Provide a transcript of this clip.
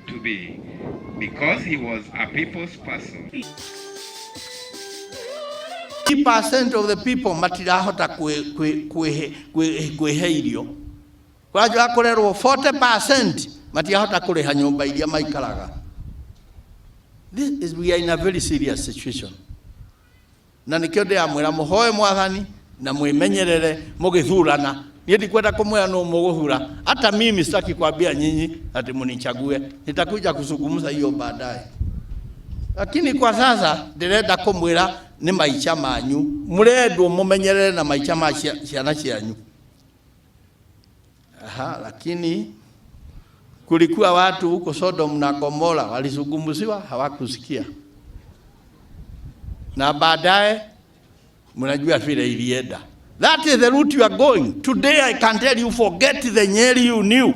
to be, because he was a people's person. 50% of the people matirahota kwihe irio. Kwajua kurerwo 40% matirahota kuriha nyumba iria maikaraga. We are in a very serious situation. Na nikio ndĩramwĩra mũhoe Mwathani na mwĩmenyerere mũgĩthurana. Niĩ ndikwenda kũmwĩra no mũgũthura. Hata mimi sitaki kuambia nyinyi ati munichague. Nitakuja kuzungumza hiyo baadaye. Lakini kwa sasa ndĩrenda kũmwĩra ni maicha manyu. Mũrendwo mũmenyerere na maicha ma ciana cianyu. Lakini kulikuwa watu huko Sodom na Gomora walizungumziwa hawakusikia. Na baadaye mnajua vile ilienda. That is the route you are going. Today I can tell you, forget the Nyeri you knew.